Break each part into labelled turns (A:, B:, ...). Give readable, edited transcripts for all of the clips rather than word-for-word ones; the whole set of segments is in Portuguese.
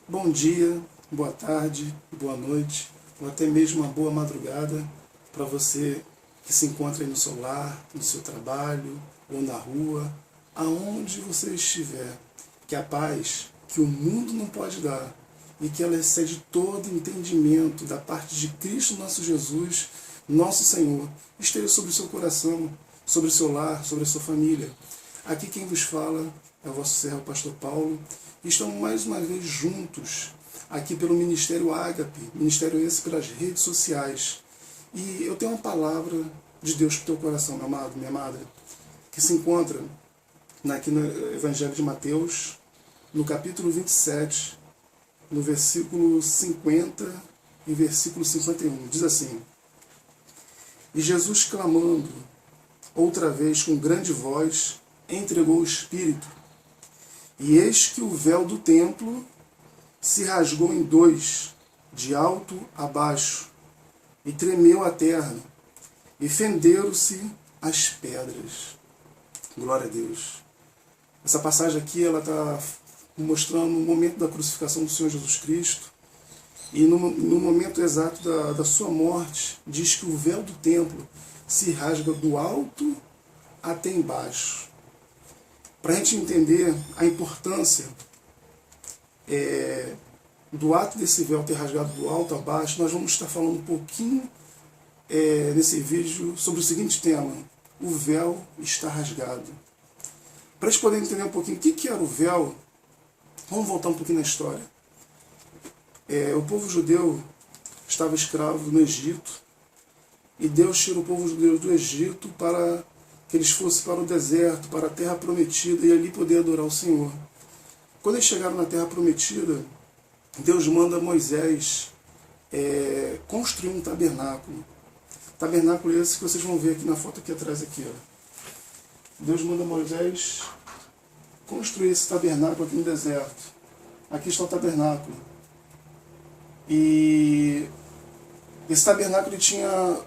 A: Bom dia, boa tarde, boa noite, ou até mesmo uma boa madrugada para você que se encontra aí no seu lar, no seu trabalho, ou na rua, aonde você estiver. Que a paz que o mundo não pode dar e que ela excede todo entendimento da parte de Cristo nosso Jesus, nosso Senhor, esteja sobre o seu coração, sobre o seu lar, sobre a sua família. Aqui quem vos fala é o vosso servo, Pastor Paulo, e estamos mais uma vez juntos, aqui pelo Ministério Ágape, Ministério esse pelas redes sociais. E eu tenho uma palavra de Deus para o teu coração, meu amado, minha amada, que se encontra aqui no Evangelho de Mateus, no capítulo 27, no versículo 50 e versículo 51. Diz assim: E Jesus, clamando outra vez com grande voz, entregou o Espírito. E eis que o véu do templo se rasgou em dois, de alto a baixo, e tremeu a terra, e fenderam-se as pedras. Glória a Deus. Essa passagem aqui ela está mostrando o momento da crucificação do Senhor Jesus Cristo, e no momento exato da sua morte, diz que o véu do templo se rasga do alto até embaixo. Para a gente entender a importância do ato desse véu ter rasgado do alto a baixo, nós vamos estar falando um pouquinho nesse vídeo sobre o seguinte tema: o véu está rasgado. Para a gente poder entender um pouquinho o que era o véu, vamos voltar um pouquinho na história. O povo judeu estava escravo no Egito, e Deus tirou o povo judeu do Egito para que eles fossem para o deserto, para a terra prometida, e ali poder adorar o Senhor. Quando eles chegaram na terra prometida, Deus manda Moisés construir um tabernáculo. Tabernáculo esse que vocês vão ver aqui na foto aqui atrás. Aqui, ó. Deus manda Moisés construir esse tabernáculo aqui no deserto. Aqui está o tabernáculo. E esse tabernáculo ele tinha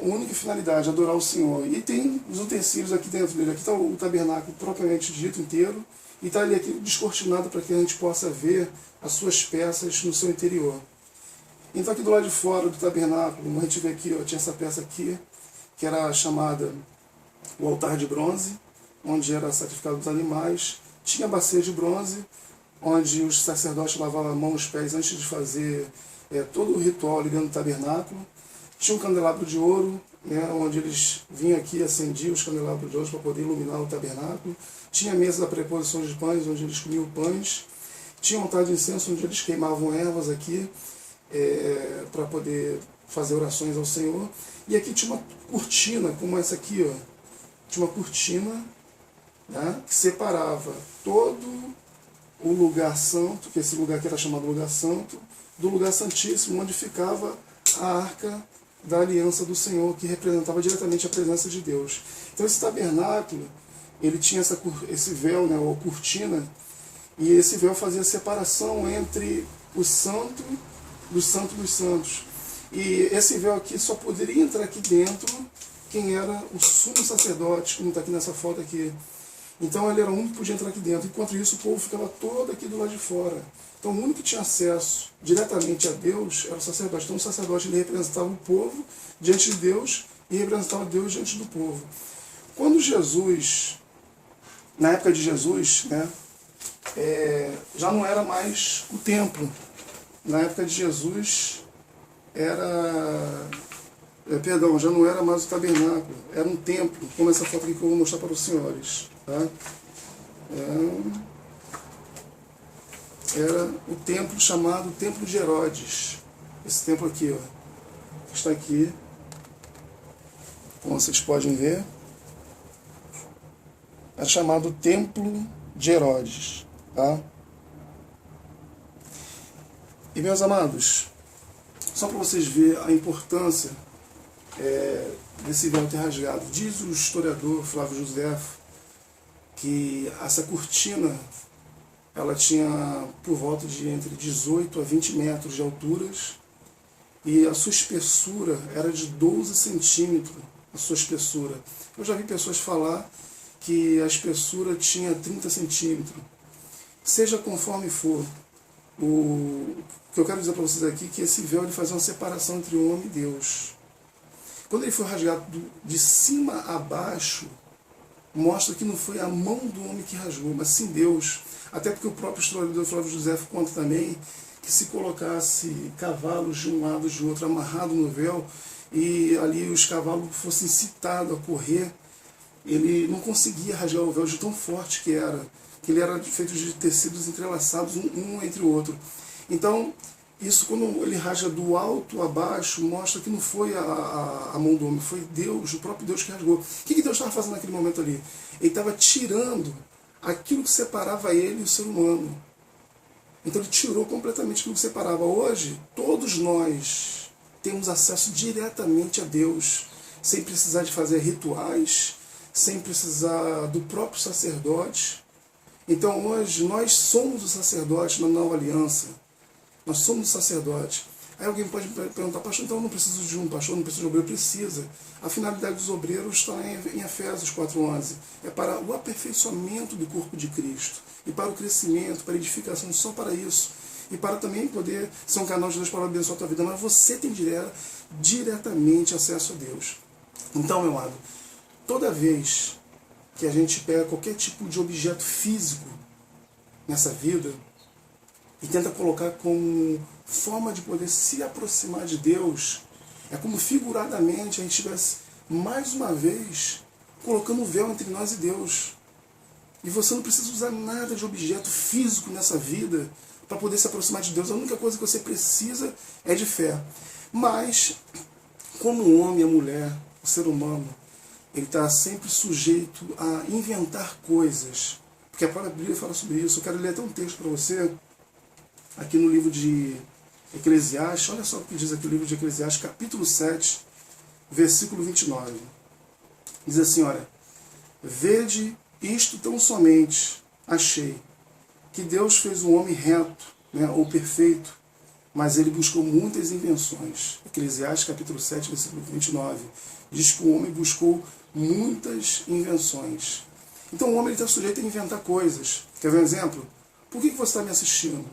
A: única finalidade, adorar o Senhor. E tem os utensílios aqui dentro dele. Aqui está o tabernáculo propriamente dito inteiro, e está ali aqui descortinado para que a gente possa ver as suas peças no seu interior. Então aqui do lado de fora do tabernáculo, a gente vê aqui, ó, tinha essa peça aqui, que era chamada o altar de bronze, onde era sacrificado os animais. Tinha a bacia de bronze, onde os sacerdotes lavavam a mão e os pés antes de fazer todo o ritual ligando o tabernáculo. Tinha um candelabro de ouro, onde eles vinham aqui e acendiam os candelabros de ouro para poder iluminar o tabernáculo. Tinha a mesa da preposição de pães, onde eles comiam pães. Tinha um altar de incenso, onde eles queimavam ervas aqui, para poder fazer orações ao Senhor. E aqui tinha uma cortina, como essa aqui, ó. Tinha uma cortina, né, que separava todo o lugar santo, que esse lugar aqui era chamado lugar santo, do lugar santíssimo, onde ficava a arca da aliança do Senhor, que representava diretamente a presença de Deus. Então esse tabernáculo, ele tinha esse véu, né, ou cortina, e esse véu fazia separação entre o santo dos santos dos santos. E esse véu aqui só poderia entrar aqui dentro quem era o sumo sacerdote, como está aqui nessa foto aqui. Então ele era o único que podia entrar aqui dentro. Enquanto isso, o povo ficava todo aqui do lado de fora. Então o único que tinha acesso diretamente a Deus era o sacerdote. Então o sacerdote ele representava o povo diante de Deus e representava Deus diante do povo. Quando Jesus, na época de Jesus, né, já não era mais o templo. Na época de Jesus já não era mais o tabernáculo, era um templo, como essa foto aqui que eu vou mostrar para os senhores. Tá? Era o templo chamado Templo de Herodes. Esse templo aqui, ó, está aqui, como vocês podem ver, é chamado Templo de Herodes. Tá? E meus amados, só para vocês verem a importância desse véu ter rasgado, diz o historiador Flávio Josefo que essa cortina ela tinha por volta de entre 18 a 20 metros de alturas, e a sua espessura era de 12 centímetros, a sua espessura. Eu já vi pessoas falar que a espessura tinha 30 centímetros. Seja conforme for, O que eu quero dizer para vocês aqui é que esse véu ele fazia uma separação entre o homem e Deus. Quando ele foi rasgado de cima a baixo, mostra que não foi a mão do homem que rasgou, mas sim Deus. Até porque o próprio historiador Flávio José conta também que se colocasse cavalos de um lado e de outro amarrado no véu, e ali os cavalos fossem incitados a correr, ele não conseguia rasgar o véu de tão forte que ele era feito de tecidos entrelaçados um entre o outro. Então, isso quando ele rasga do alto a baixo, mostra que não foi a mão do homem, foi Deus, o próprio Deus que rasgou. O que Deus estava fazendo naquele momento ali? Ele estava tirando aquilo que separava ele e o ser humano. Então ele tirou completamente aquilo que separava. Hoje, todos nós temos acesso diretamente a Deus, sem precisar de fazer rituais, sem precisar do próprio sacerdote. Então hoje nós somos os sacerdotes na nova aliança. Nós somos os sacerdotes. Aí alguém pode perguntar, pastor, então eu não preciso de um pastor, não preciso de um obreiro. Precisa. A finalidade dos obreiros está em Efésios 4:11. É para o aperfeiçoamento do corpo de Cristo. E para o crescimento, para a edificação, só para isso. E para também poder ser um canal de Deus para abençoar a tua vida. Mas você tem diretamente acesso a Deus. Então, meu amado, toda vez que a gente pega qualquer tipo de objeto físico nessa vida e tenta colocar como forma de poder se aproximar de Deus, é como figuradamente a gente estivesse mais uma vez colocando um véu entre nós e Deus. E você não precisa usar nada de objeto físico nessa vida para poder se aproximar de Deus. A única coisa que você precisa é de fé. Mas, como o homem e a mulher, o ser humano, ele está sempre sujeito a inventar coisas. Porque a própria Bíblia fala sobre isso. Eu quero ler até um texto para você, aqui no livro de Eclesiastes. Olha só o que diz aqui o livro de Eclesiastes, capítulo 7, versículo 29. Diz assim, olha, vede isto tão somente achei, que Deus fez o homem reto, né, ou perfeito, mas ele buscou muitas invenções. Eclesiastes capítulo 7, versículo 29, diz que o homem buscou muitas invenções. Então o homem está sujeito a inventar coisas. Quer ver um exemplo? Por que você está me assistindo?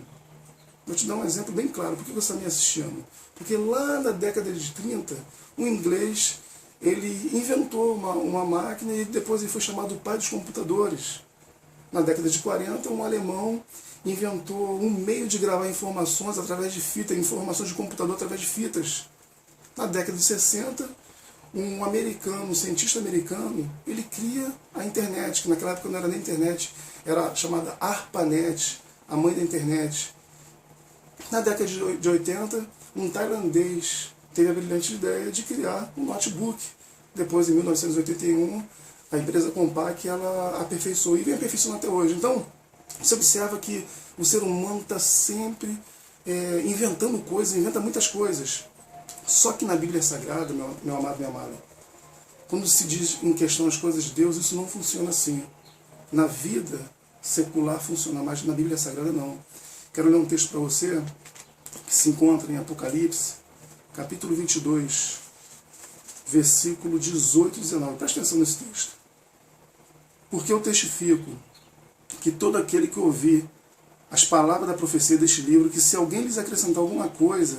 A: Vou te dar um exemplo bem claro. Por que você está me assistindo? Porque lá na década de 30, um inglês ele inventou uma máquina e depois ele foi chamado o pai dos computadores. Na década de 40, um alemão inventou um meio de gravar informações através de fita, informações de computador através de fitas. Na década de 60, um americano, um cientista americano, ele cria a internet, que naquela época não era nem internet, era chamada ARPANET, a mãe da internet. Na década de 80, um tailandês teve a brilhante ideia de criar um notebook. Depois, em 1981, a empresa Compaq ela aperfeiçoou e vem aperfeiçoando até hoje. Então, você observa que o ser humano está sempre inventando coisas, inventa muitas coisas. Só que na Bíblia Sagrada, meu amado, minha amada, quando se diz em questão as coisas de Deus, isso não funciona assim. Na vida secular funciona, mas na Bíblia Sagrada não. Quero ler um texto para você que se encontra em Apocalipse, capítulo 22, versículo 18 e 19. Presta atenção nesse texto. Porque eu testifico que todo aquele que ouvir as palavras da profecia deste livro, que se alguém lhes acrescentar alguma coisa,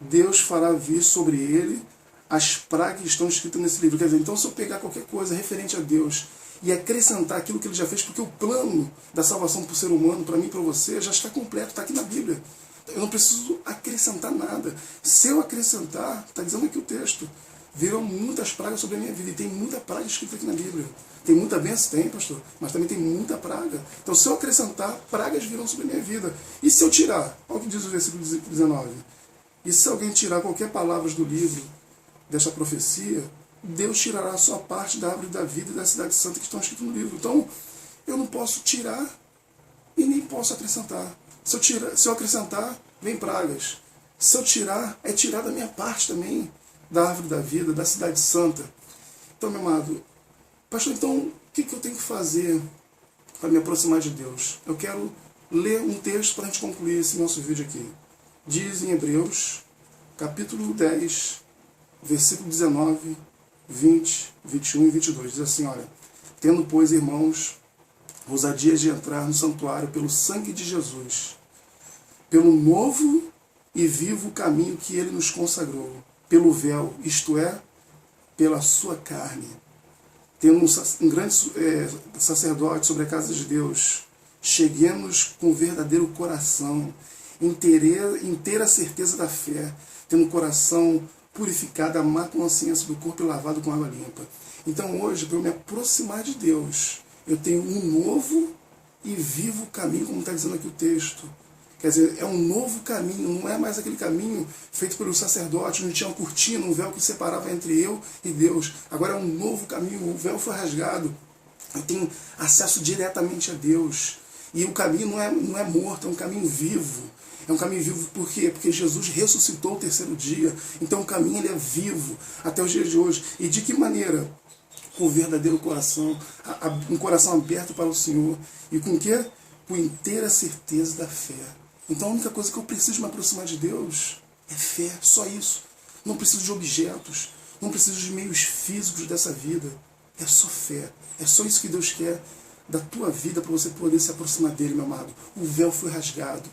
A: Deus fará vir sobre ele as pragas que estão escritas nesse livro. Quer dizer, então se eu pegar qualquer coisa referente a Deus e acrescentar aquilo que ele já fez, porque o plano da salvação para o ser humano, para mim e para você, já está completo, está aqui na Bíblia. Eu não preciso acrescentar nada. Se eu acrescentar, está dizendo aqui o texto, virão muitas pragas sobre a minha vida. E tem muita praga escrita aqui na Bíblia. Tem muita bênção? Tem, pastor. Mas também tem muita praga. Então, se eu acrescentar, pragas virão sobre a minha vida. E se eu tirar? Olha o que diz o versículo 19. E se alguém tirar qualquer palavra do livro desta profecia, Deus tirará a sua parte da árvore da vida e da cidade santa que estão escritos no livro. Então, eu não posso tirar e nem posso acrescentar. Se eu acrescentar, vem pragas. Se eu tirar, é tirar da minha parte também, da árvore da vida, da cidade santa. Então, meu amado, pastor, então, o que eu tenho que fazer para me aproximar de Deus? Eu quero ler um texto para a gente concluir esse nosso vídeo aqui. Diz em Hebreus, capítulo 10, versículo 19, 20, 21 e 22. Diz assim, olha, tendo, pois, irmãos, ousadia de entrar no santuário pelo sangue de Jesus, pelo novo e vivo caminho que ele nos consagrou, pelo véu, isto é, pela sua carne. Temos um grande sacerdote sobre a casa de Deus. Cheguemos com o verdadeiro coração, inteira certeza da fé, tendo o coração purificado, a má consciência do corpo e lavado com água limpa. Então hoje, para eu me aproximar de Deus, eu tenho um novo e vivo caminho, como está dizendo aqui o texto. Quer dizer, é um novo caminho, não é mais aquele caminho feito pelo sacerdote, onde tinha uma cortina, um véu que separava entre eu e Deus. Agora é um novo caminho, o véu foi rasgado. Eu tenho acesso diretamente a Deus. E o caminho não é morto, é um caminho vivo. É um caminho vivo por quê? Porque Jesus ressuscitou o terceiro dia. Então o caminho ele é vivo até os dias de hoje. E de que maneira? Com o verdadeiro coração, um coração aberto para o Senhor. E com o quê? Com inteira certeza da fé. Então a única coisa que eu preciso me aproximar de Deus é fé, só isso. Não preciso de objetos, não preciso de meios físicos dessa vida. É só fé. É só isso que Deus quer da tua vida para você poder se aproximar dele, meu amado. O véu foi rasgado.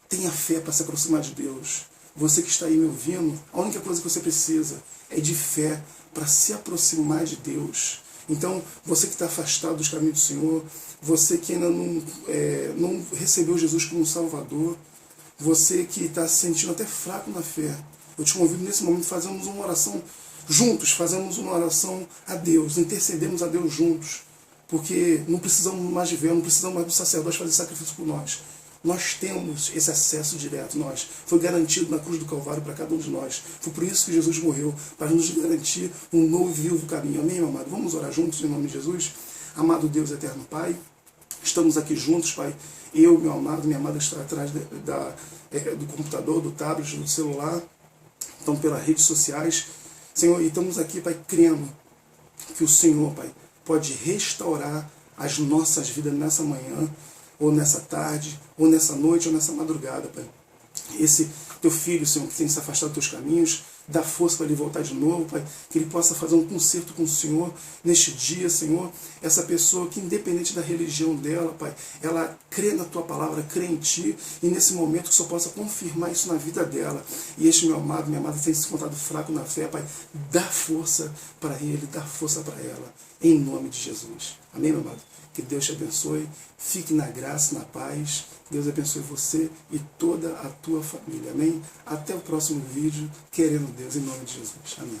A: Tenha fé para se aproximar de Deus. Você que está aí me ouvindo, a única coisa que você precisa é de fé para se aproximar de Deus. Então, você que está afastado dos caminhos do Senhor, você que ainda não recebeu Jesus como Salvador, você que está se sentindo até fraco na fé, eu te convido nesse momento a fazermos uma oração juntos, fazemos uma oração a Deus, intercedemos a Deus juntos, porque não precisamos mais de véu, não precisamos mais do sacerdote fazer sacrifício por nós. Nós temos esse acesso direto, foi garantido na cruz do Calvário para cada um de nós. Foi por isso que Jesus morreu, para nos garantir um novo e vivo caminho. Amém, meu amado? Vamos orar juntos em nome de Jesus? Amado Deus eterno Pai, estamos aqui juntos, Pai. Eu, meu amado, minha amada está atrás do computador, do tablet, do celular, estão pelas redes sociais. Senhor, e estamos aqui, Pai, crendo que o Senhor, Pai, pode restaurar as nossas vidas nessa manhã, ou nessa tarde, ou nessa noite, ou nessa madrugada, Pai. Esse teu filho, Senhor, que tem se afastado dos teus caminhos, dá força para ele voltar de novo, Pai, que ele possa fazer um concerto com o Senhor neste dia, Senhor. Essa pessoa que, independente da religião dela, Pai, ela crê na tua palavra, crê em ti, e nesse momento que o Senhor possa confirmar isso na vida dela. E este meu amado, minha amada, tem se encontrado fraco na fé, Pai, dá força para ele, dá força para ela, em nome de Jesus. Amém, meu amado? Que Deus te abençoe, fique na graça, na paz. Deus abençoe você e toda a tua família. Amém? Até o próximo vídeo, querendo Deus, em nome de Jesus. Amém.